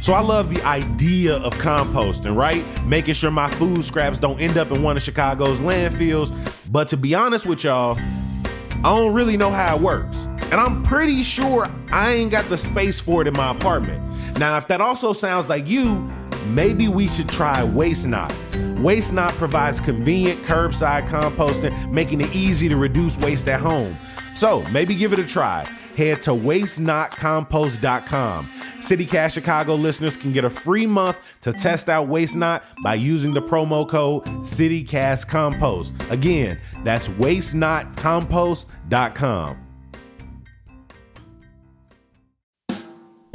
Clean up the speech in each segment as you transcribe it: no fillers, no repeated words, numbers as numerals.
So I love the idea of composting, right? Making sure my food scraps don't end up in one of Chicago's landfills. But to be honest with y'all, I don't really know how it works. And I'm pretty sure I ain't got the space for it in my apartment. Now, if that also sounds like you, maybe we should try Waste Not. Waste Not provides convenient curbside composting, making it easy to reduce waste at home. So maybe give it a try. Head to wastenotcompost.com. CityCast Chicago listeners can get a free month to test out Waste Not by using the promo code CityCastCompost. Again, that's wastenotcompost.com.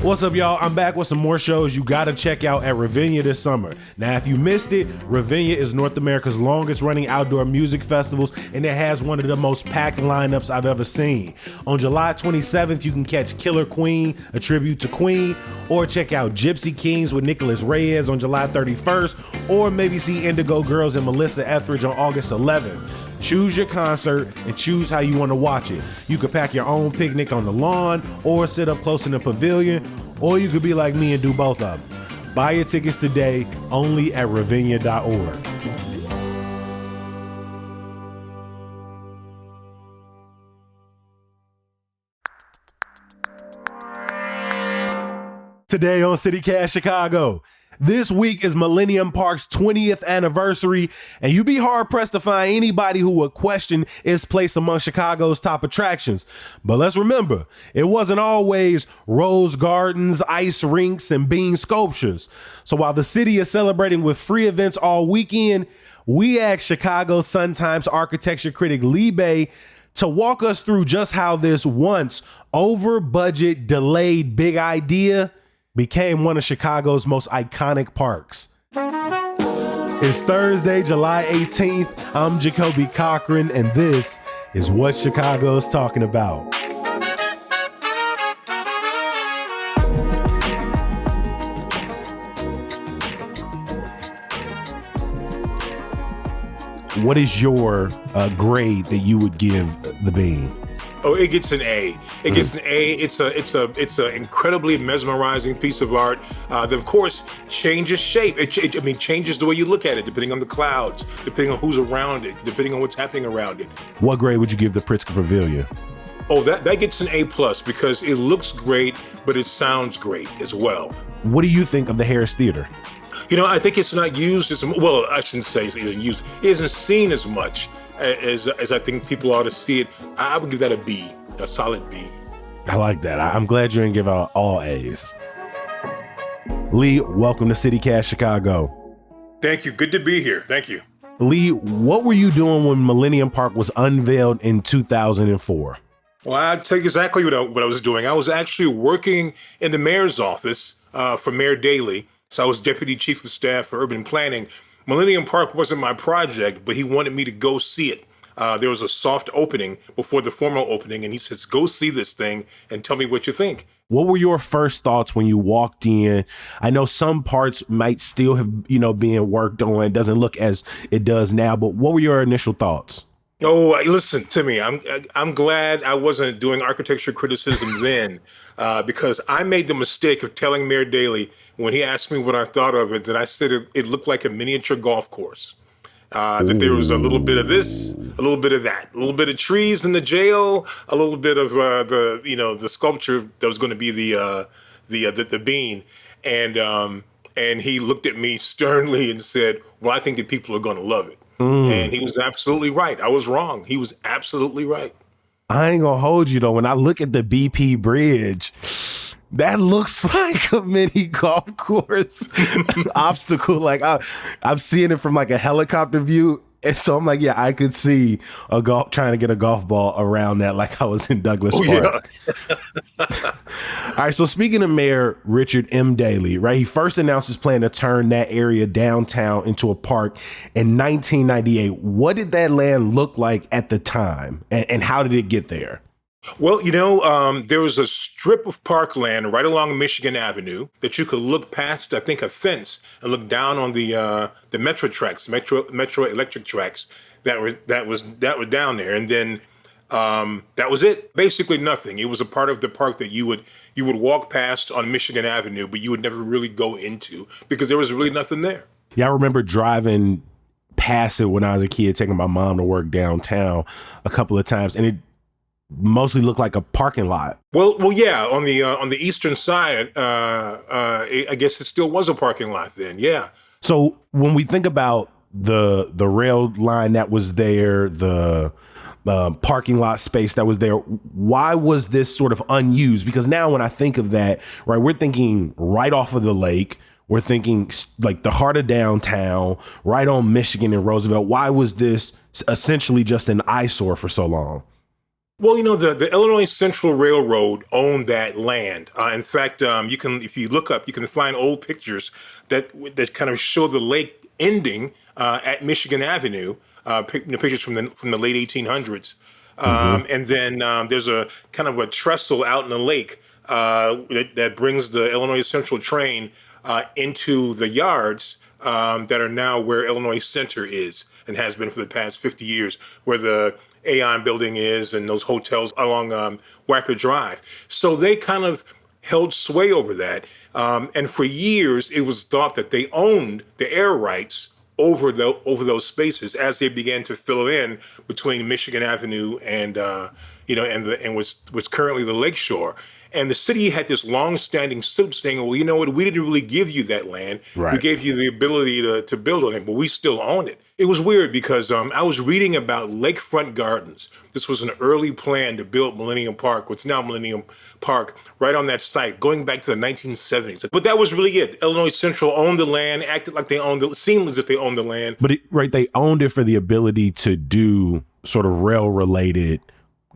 What's up, y'all? I'm back with some more shows you gotta check out at Ravinia this summer. Now, if you missed it, Ravinia is North America's longest running outdoor music festivals, and it has one of the most packed lineups I've ever seen. On July 27th, you can catch Killer Queen, a tribute to Queen, or check out Gypsy Kings with Nicholas Reyes on July 31st, or maybe see Indigo Girls and Melissa Etheridge on August 11th. Choose your concert and choose how you want to watch it. You could pack your own picnic on the lawn or sit up close in the pavilion, or you could be like me and do both of them. Buy your tickets today only at ravinia.org. Today on CityCast Chicago, this week is Millennium Park's 20th anniversary, and you'd be hard-pressed to find anybody who would question its place among Chicago's top attractions. But let's remember, it wasn't always rose gardens, ice rinks, and bean sculptures. So while the city is celebrating with free events all weekend, we asked Chicago Sun-Times architecture critic Lee Bay to walk us through just how this once over-budget, delayed big idea became one of Chicago's most iconic parks. It's Thursday, July 18th. I'm Jacoby Cochran, and this is what Chicago's talking about. What is your grade that you would give the Bean? Oh, it gets an A. It gets an A. It's an incredibly mesmerizing piece of art that, of course, changes shape. It changes the way you look at it, depending on the clouds, depending on who's around it, depending on what's happening around it. What grade would you give the Pritzker Pavilion? Oh, that gets an A+, because it looks great, but it sounds great as well. What do you think of the Harris Theater? You know, I think it's not used as well. I shouldn't say it's used. It isn't seen as much as I think people ought to see it. I would give that a B, a solid B. I like that. I'm glad you didn't give out all A's. Lee, welcome to CityCast Chicago. Thank you. Good to be here. Thank you. Lee, what were you doing when Millennium Park was unveiled in 2004? Well, I'll tell you exactly what I was doing. I was actually working in the mayor's office for Mayor Daley. So I was deputy chief of staff for urban planning. Millennium Park wasn't my project, but he wanted me to go see it. There was a soft opening before the formal opening, and he says, go see this thing and tell me what you think. What were your first thoughts when you walked in? I know some parts might still have, being worked on. It doesn't look as it does now, but what were your initial thoughts? Oh, listen to me. I'm glad I wasn't doing architecture criticism then, because I made the mistake of telling Mayor Daley when he asked me what I thought of it, that I said it looked like a miniature golf course. That there was a little bit of this, a little bit of that, a little bit of trees in the jail, a little bit of the sculpture that was going to be the bean, and he looked at me sternly and said, "Well, I think that people are going to love it." And he was absolutely right. I was wrong. He was absolutely right. I ain't gonna hold you though. When I look at the BP Bridge, that looks like a mini golf course obstacle. Like I'm seeing it from like a helicopter view. And so I'm like, yeah, I could see trying to get a golf ball around that like I was in Douglas Park. Yeah. All right, so speaking of Mayor Richard M. Daley, right, he first announced his plan to turn that area downtown into a park in 1998. What did that land look like at the time, and how did it get there? Well, there was a strip of parkland right along Michigan Avenue that you could look past, I think, a fence and look down on the Metro tracks, Metro electric tracks that were down there. And then That was it. Basically nothing. It was a part of the park that you would walk past on Michigan Avenue, but you would never really go into because there was really nothing there. Yeah, I remember driving past it when I was a kid, taking my mom to work downtown a couple of times, and it mostly looked like a parking lot. Well, yeah. On the eastern side, I guess it still was a parking lot then. Yeah. So when we think about the rail line that was there, the parking lot space that was there, why was this sort of unused? Because now when I think of that, right, we're thinking right off of the lake. We're thinking like the heart of downtown, right on Michigan and Roosevelt. Why was this essentially just an eyesore for so long? Well, the Illinois Central Railroad owned that land. In fact, if you look up, you can find old pictures that kind of show the lake ending at Michigan Avenue. Pictures from the late 1800s, and then there's a kind of a trestle out in the lake that brings the Illinois Central train into the yards that are now where Illinois Center is and has been for the past 50 years, where the Aon building is and those hotels along Wacker Drive. So they kind of held sway over that. And for years, it was thought that they owned the air rights over those spaces as they began to fill it in between Michigan Avenue and what's currently the Lakeshore. And the city had this long-standing suit saying, well, you know what, we didn't really give you that land. Right. We gave you the ability to build on it, but we still own it. It was weird because I was reading about Lakefront Gardens. This was an early plan to build Millennium Park, what's now Millennium Park, right on that site, going back to the 1970s. But that was really it. Illinois Central owned the land, acted like they owned it, seemed as if they owned the land. But they owned it for the ability to do sort of rail-related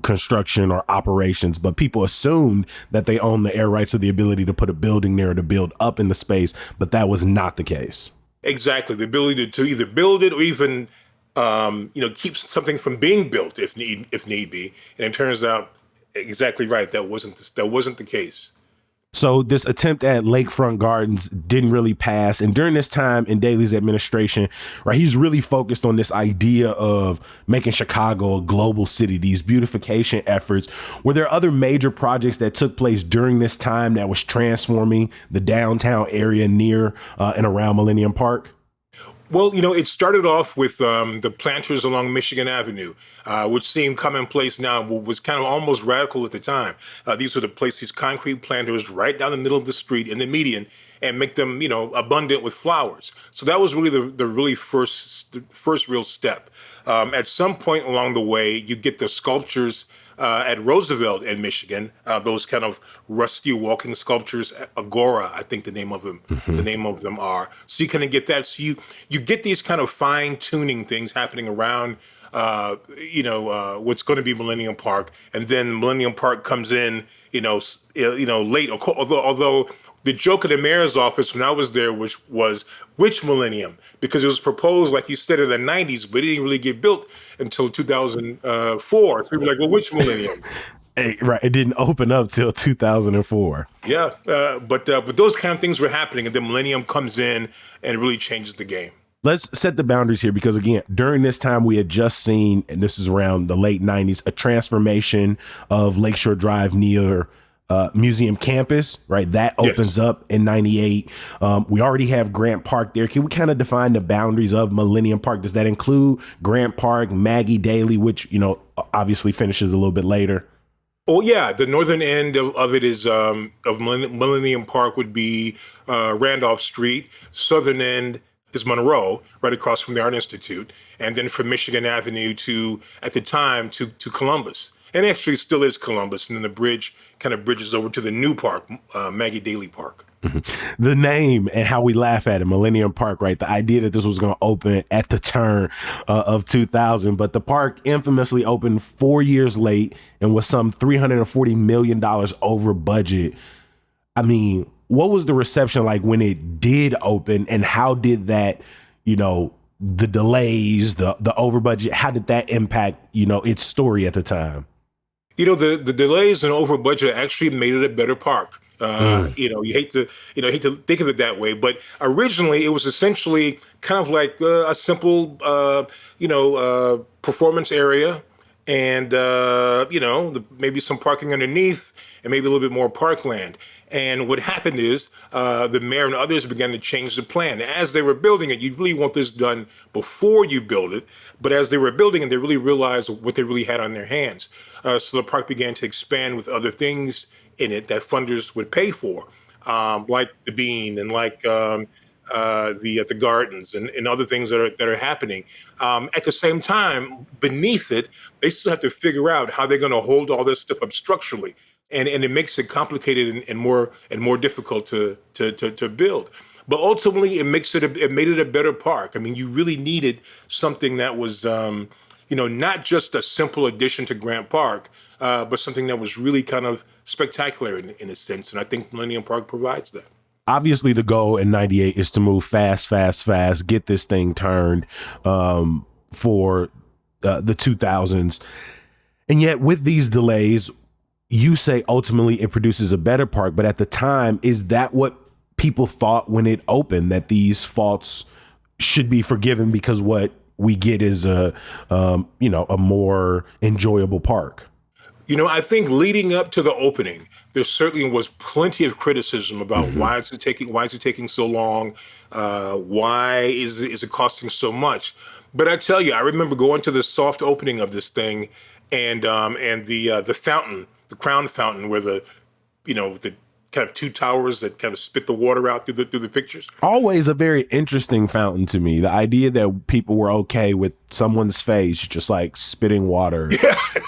construction or operations, but people assumed that they owned the air rights or the ability to put a building there to build up in the space, but that was not the case. Exactly. The ability to either build it or even keep something from being built if need be. And it turns out exactly right. That wasn't the case. So this attempt at Lakefront Gardens didn't really pass. And during this time in Daley's administration, right, he's really focused on this idea of making Chicago a global city, these beautification efforts. Were there other major projects that took place during this time that was transforming the downtown area near and around Millennium Park? Well, it started off with the planters along Michigan Avenue, which seemed commonplace now, was kind of almost radical at the time. These were these concrete planters right down the middle of the street in the median and make them, abundant with flowers. So that was really the really first real step. At some point along the way, you get the sculptures at Roosevelt in Michigan, those kind of rusty walking sculptures, Agora, I think the name of them are. So you kind of get that. So you get these kind of fine tuning things happening around, what's going to be Millennium Park, and then Millennium Park comes in, late. Although the joke of the mayor's office when I was there, which millennium? Because it was proposed, like you said, in the 90s, but it didn't really get built until 2004. So people were like, well, which millennium? Right. It didn't open up till 2004. Yeah. But those kind of things were happening. And then Millennium comes in and really changes the game. Let's set the boundaries here, because again, during this time we had just seen, and this is around the late 90s, a transformation of Lakeshore Drive near Museum Campus, right? That opens up in 98. We already have Grant Park there. Can we kind of define the boundaries of Millennium Park? Does that include Grant Park, Maggie Daley, which, obviously finishes a little bit later? Oh, yeah. The northern end of it is of Millennium Park would be Randolph Street. Southern end is Monroe, right across from the Art Institute. And then from Michigan Avenue at the time, to Columbus. And actually still is Columbus. And then the bridge kind of bridges over to the new park, Maggie Daley Park. Mm-hmm. The name and how we laugh at it, Millennium Park, right? The idea that this was going to open at the turn of 2000, but the park infamously opened 4 years late and was some $340 million over budget. I mean, what was the reception like when it did open, and how did that, the delays, the over budget, how did that impact, its story at the time? The delays and over budget actually made it a better park. You hate to think of it that way, but originally it was essentially kind of like a simple, performance area, and maybe some parking underneath, and maybe a little bit more parkland. And what happened is the mayor and others began to change the plan. As they were building it, you really want this done before you build it. But as they were building it, they really realized what they really had on their hands. So the park began to expand with other things in it that funders would pay for, like the bean and like the gardens and other things that are happening. At the same time, beneath it, they still have to figure out how they're going to hold all this stuff up structurally, and it makes it complicated and more difficult to build. But ultimately, it made it a better park. I mean, you really needed something that was not just a simple addition to Grant Park, but something that was really kind of spectacular in a sense. And I think Millennium Park provides that. Obviously, the goal in 98 is to move fast, get this thing turned for the 2000s. And yet with these delays, you say ultimately it produces a better park. But at the time, is that what people thought when it opened, that these faults should be forgiven because what we get is a more enjoyable park? I think leading up to the opening, there certainly was plenty of criticism about why is it taking so long? Why is it costing so much? But I tell you, I remember going to the soft opening of this thing, and the fountain, the crown fountain, where the kind of two towers that kind of spit the water out through the pictures. Always a very interesting fountain to me. The idea that people were okay with someone's face just like spitting water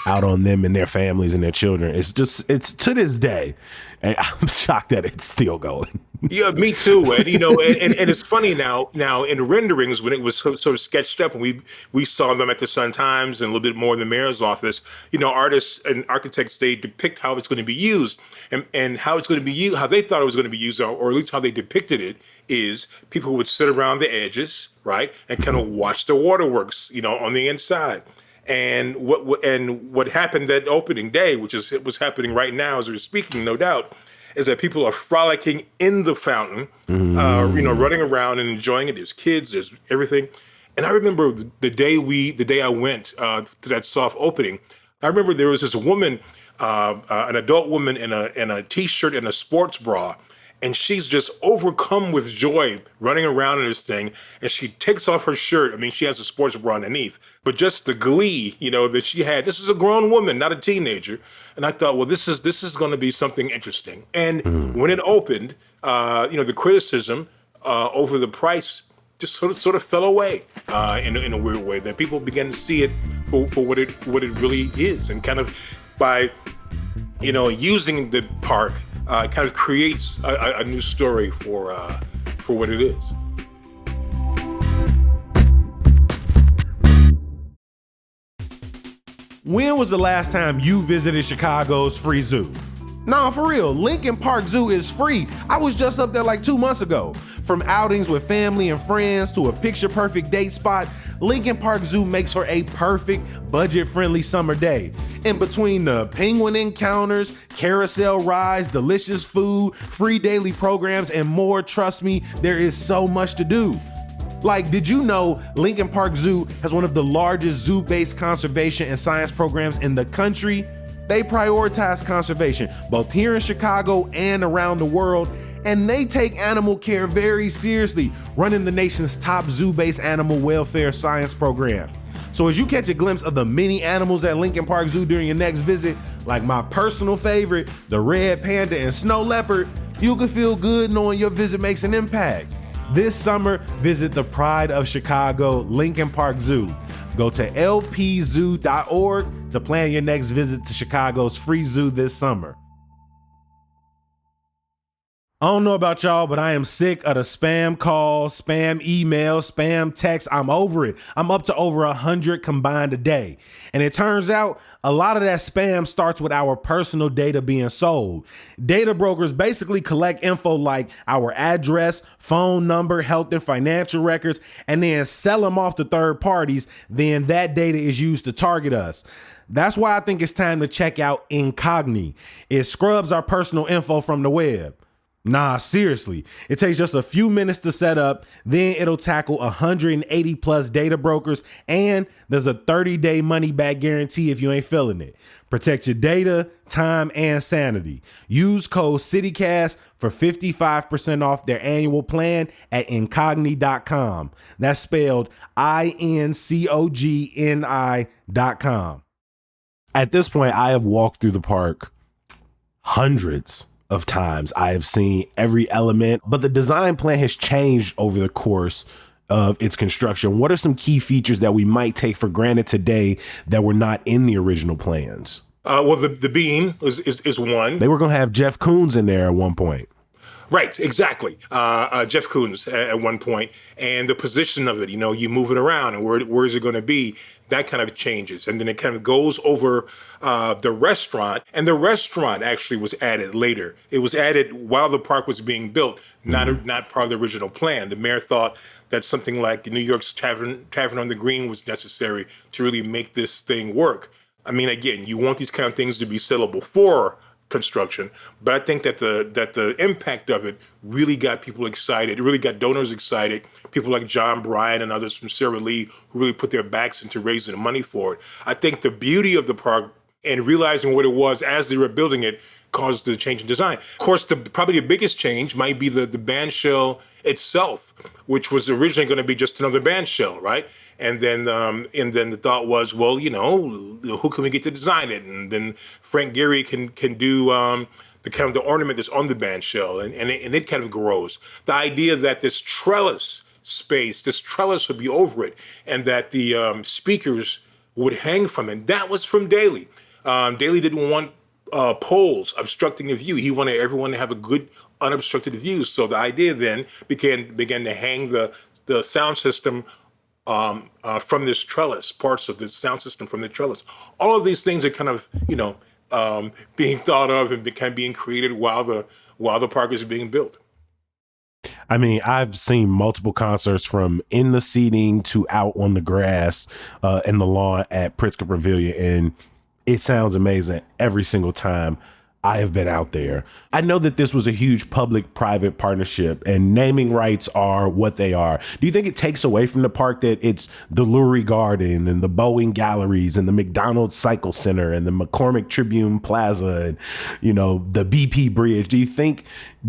out on them and their families and their children. It's to this day. And I'm shocked that it's still going. Yeah, me too. And and it's funny now in renderings, when it was sort of sketched up, and we saw them at the Sun Times and a little bit more in the mayor's office, artists and architects, they depict how it's going to be used, and how it's going to be used, how they thought it was going to be used, or at least how they depicted it, is people would sit around the edges, right, and kind of watch the waterworks, on the inside. And what happened that opening day, which is what's happening right now as we're speaking, no doubt, is that people are frolicking in the fountain, running around and enjoying it. There's kids, there's everything. And I remember the day I went to that soft opening, I remember there was this woman, an adult woman in a t-shirt and a sports bra, and she's just overcome with joy running around in this thing. And she takes off her shirt. I mean, she has a sports bra underneath, but just the glee, that she had. This is a grown woman, not a teenager. And I thought, well, this is going to be something interesting. And when it opened, the criticism over the price just sort of fell away in a weird way. That people began to see it for what it really is, and kind of by using the park kind of creates a new story for what it is. When was the last time you visited Chicago's free zoo? Nah, for real, Lincoln Park Zoo is free. I was just up there like 2 months ago. From outings with family and friends to a picture-perfect date spot, Lincoln Park Zoo makes for a perfect, budget-friendly summer day. In between the penguin encounters, carousel rides, delicious food, free daily programs, and more, trust me, there is so much to do. Like, did you know Lincoln Park Zoo has one of the largest zoo-based conservation and science programs in the country? They prioritize conservation both here in Chicago and around the world, and they take animal care very seriously, running the nation's top zoo-based animal welfare science program. So as you catch a glimpse of the many animals at Lincoln Park Zoo during your next visit, like my personal favorite, the red panda and snow leopard, you can feel good knowing your visit makes an impact. This summer, visit the pride of Chicago, Lincoln Park Zoo. Go to lpzoo.org to plan your next visit to Chicago's free zoo this summer. I don't know about y'all, but I am sick of the spam calls, spam emails, spam texts. I'm over it. I'm up to over 100 combined a day. And it turns out a lot of that spam starts with our personal data being sold. Data brokers basically collect info like our address, phone number, health and financial records, and then sell them off to third parties. Then that data is used to target us. That's why I think it's time to check out Incogni. It scrubs our personal info from the web. Nah, seriously. It takes just a few minutes to set up, then it'll tackle 180 plus data brokers, and there's a 30-day money back guarantee if you ain't feeling it. Protect your data, time, and sanity. Use code CityCast for 55% off their annual plan at incogni.com. That's spelled INCOGNI.com. At this point, I have walked through the park hundreds of times. I have seen every element, but the design plan has changed over the course of its construction. What are some key features that we might take for granted today that were not in the original plans? Well, the bean is one. They were going to have Jeff Koons in there at one point. Right, exactly. Jeff Koons at one point, and the position of it, you move it around, and where is it going to be? That kind of changes, and then it kind of goes over the restaurant, and the restaurant actually was added later. It was added while the park was being built, not part of the original plan. The mayor thought that something like New York's Tavern on the Green was necessary to really make this thing work. I mean, again, you want these kind of things to be settled before construction, but I think that the impact of it really got people excited. It really got donors excited. People like John Bryan and others from Sara Lee who really put their backs into raising the money for it. I think the beauty of the park and realizing what it was as they were building it caused the change in design. Of course, probably the biggest change might be the band shell itself, which was originally going to be just another band shell, right? And then the thought was, well, who can we get to design it? And then Frank Gehry can do the kind of the ornament that's on the band shell, and it kind of grows. The idea that this trellis would be over it, and that the speakers would hang from it. That was from Daley. Daley didn't want poles obstructing the view. He wanted everyone to have a good unobstructed view. So the idea then began to hang the sound system from this trellis, parts of the sound system from the trellis. All of these things are kind of, being thought of and kind of being created while the park is being built. I mean, I've seen multiple concerts from in the seating to out on the grass in the lawn at Pritzker Pavilion, and it sounds amazing every single time I have been out there. I know that this was a huge public-private partnership, and naming rights are what they are. Do you think it takes away from the park that it's the Lurie Garden and the Boeing Galleries and the McDonald's Cycle Center and the McCormick Tribune Plaza and, the BP Bridge? Do you think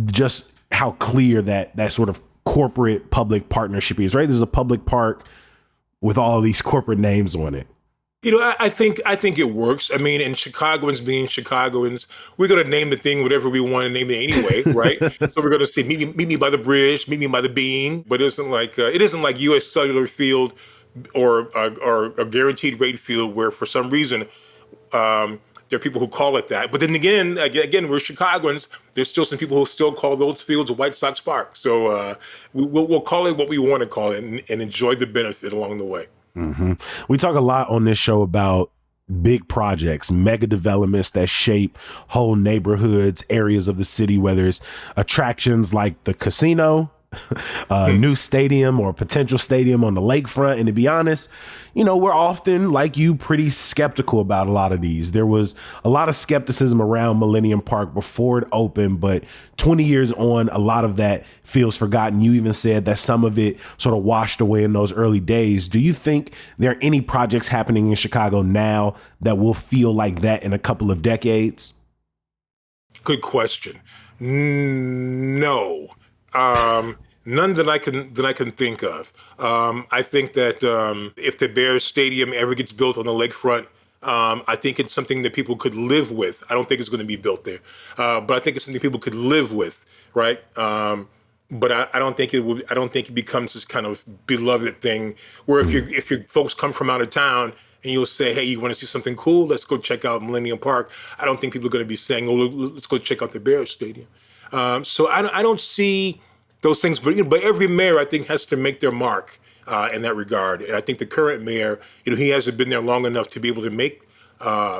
just how clear that sort of corporate public partnership is, right? This is a public park with all of these corporate names on it. I think it works. I mean, and Chicagoans being Chicagoans, we're going to name the thing whatever we want to name it anyway, right? So we're going to say, meet me by the bridge, meet me by the bean. But it isn't like U.S. Cellular Field or a guaranteed rate field where for some reason there are people who call it that. But then again, we're Chicagoans. There's still some people who still call those fields White Sox Park. So we'll call it what we want to call it and enjoy the benefit along the way. Mm-hmm. We talk a lot on this show about big projects, mega developments that shape whole neighborhoods, areas of the city, whether it's attractions like the casino, a new stadium or potential stadium on the lakefront. And to be honest, we're often, like you, pretty skeptical about a lot of these. There was a lot of skepticism around Millennium Park before it opened, but 20 years on, a lot of that feels forgotten. You even said that some of it sort of washed away in those early days. Do you think there are any projects happening in Chicago now that will feel like that in a couple of decades? Good question. No. None that I can think of. I think that if the Bears Stadium ever gets built on the lakefront, I think it's something that people could live with. I don't think it's going to be built there, but I think it's something people could live with, right? But I don't think it will. I don't think it becomes this kind of beloved thing where if your folks come from out of town and you'll say, hey, you want to see something cool? Let's go check out Millennium Park. I don't think people are going to be saying, oh, let's go check out the Bears Stadium. So I don't see those things, but every mayor I think has to make their mark in that regard, and I think the current mayor, he hasn't been there long enough to be able to make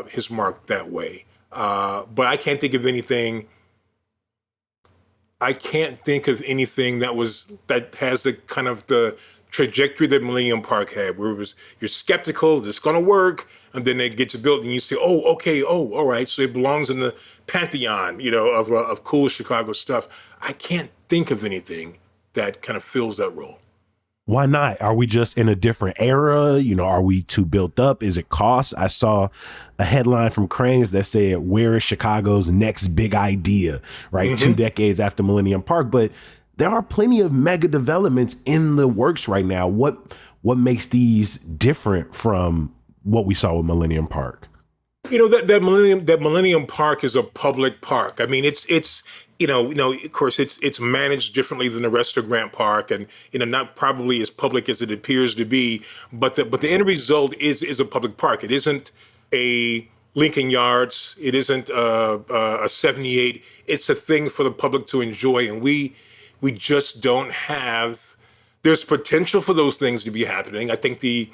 his mark that way. But I can't think of anything. I can't think of anything that has the kind of the trajectory that Millennium Park had, where it was you're skeptical, this going to work, and then it gets built, and you say, oh, okay, oh, all right, so it belongs in the pantheon, of cool Chicago stuff. I can't think of anything that kind of fills that role. Why not? Are we just in a different era? Are we too built up? Is it cost? I saw a headline from Cranes that said, where is Chicago's next big idea, right? Mm-hmm. 2 decades after Millennium Park. But there are plenty of mega developments in the works right now. What makes these different from what we saw with Millennium Park? That Millennium Park is a public park. I mean, it's of course, it's managed differently than the rest of Grant Park, and not probably as public as it appears to be. But the end result is a public park. It isn't a Lincoln Yards. It isn't a 78. It's a thing for the public to enjoy, and we just don't have. There's potential for those things to be happening. I think the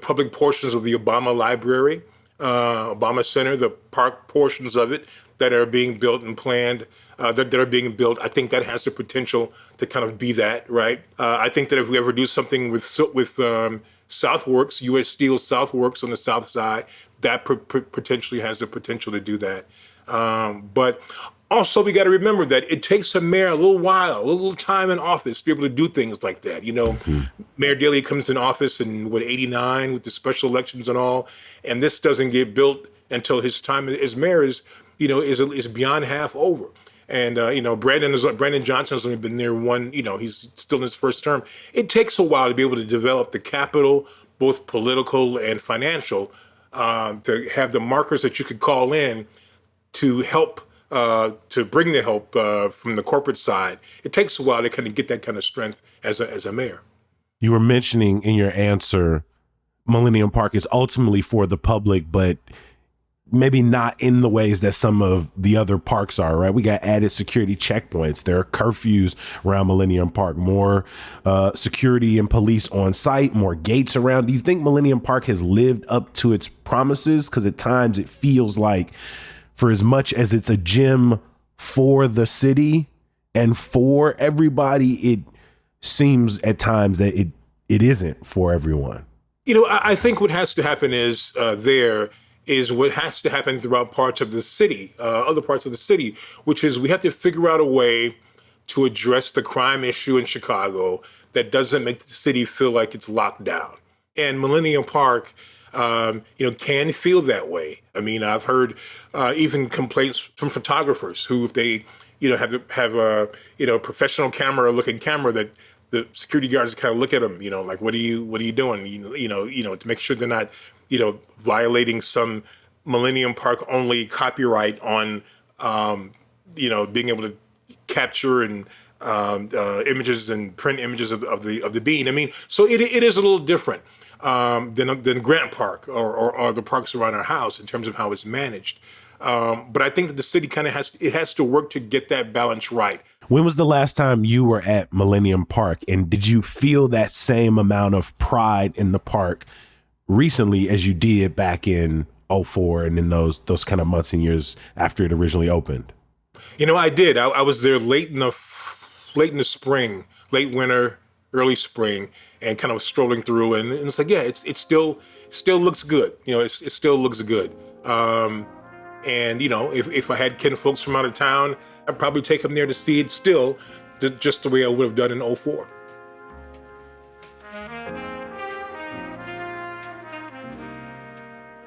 public portions of the Obama Library, Obama Center, the park portions of it that are being built and planned, that are being built, I think that has the potential to kind of be that, right? I think that if we ever do something with Southworks, U.S. Steel Southworks on the south side, that potentially has the potential to do that. But also, we got to remember that it takes a mayor a little time in office to be able to do things like that. Mm-hmm. Mayor Daley comes in office in 89 with the special elections and all, and this doesn't get built until his time as mayor is beyond half over. And Brandon Johnson's only been there he's still in his first term. It takes a while to be able to develop the capital, both political and financial, to have the markers that you could call in to help. To bring the help from the corporate side. It takes a while to kind of get that kind of strength as a mayor. You were mentioning in your answer, Millennium Park is ultimately for the public, but maybe not in the ways that some of the other parks are, right? We got added security checkpoints. There are curfews around Millennium Park, more security and police on site, more gates around. Do you think Millennium Park has lived up to its promises? Because at times it feels like, for as much as it's a gym for the city and for everybody, it seems at times that it isn't for everyone. I think what has to happen is what has to happen throughout parts of the city, other parts of the city, which is we have to figure out a way to address the crime issue in Chicago that doesn't make the city feel like it's locked down. And Millennium Park can feel that way. I mean, I've heard even complaints from photographers who, if they, have a, professional looking camera, that the security guards kind of look at them, like, what are you doing? To make sure they're not, violating some Millennium Park only copyright on, being able to capture and images and print images of the bean. I mean, so it is a little different than Grant Park or the parks around our house in terms of how it's managed. But I think that the city kind of has to work to get that balance right. When was the last time you were at Millennium Park, and did you feel that same amount of pride in the park recently as you did back in 2004 and in those kind of months and years after it originally opened? I did. I was there late in the spring, late winter, early spring, and kind of strolling through, and it's like, yeah, it still looks good. It still looks good. And if I had kin folks from out of town, I'd probably take them there to see it still, just the way I would have done in 2004.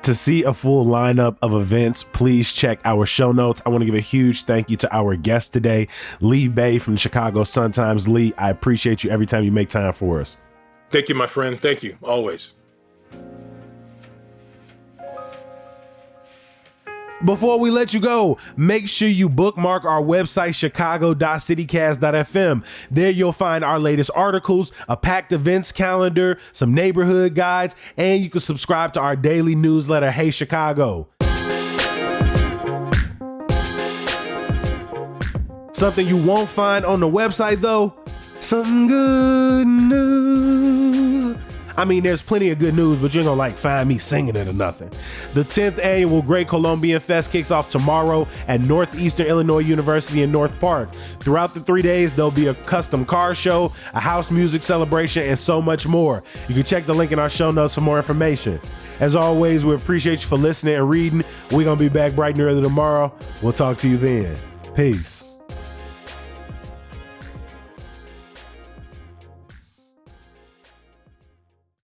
To see a full lineup of events, please check our show notes. I want to give a huge thank you to our guest today, Lee Bay from the Chicago Sun-Times. Lee, I appreciate you every time you make time for us. Thank you, my friend. Thank you. Always. Before we let you go, make sure you bookmark our website, chicago.citycast.fm. There you'll find our latest articles, a packed events calendar, some neighborhood guides, and you can subscribe to our daily newsletter, Hey Chicago. Something you won't find on the website, though, some good news. I mean, there's plenty of good news, but you ain't gonna find me singing it or nothing. The 10th annual Great Colombian Fest kicks off tomorrow at Northeastern Illinois University in North Park. Throughout the 3 days, there'll be a custom car show, a house music celebration, and so much more. You can check the link in our show notes for more information. As always, we appreciate you for listening and reading. We're going to be back bright and early tomorrow. We'll talk to you then. Peace.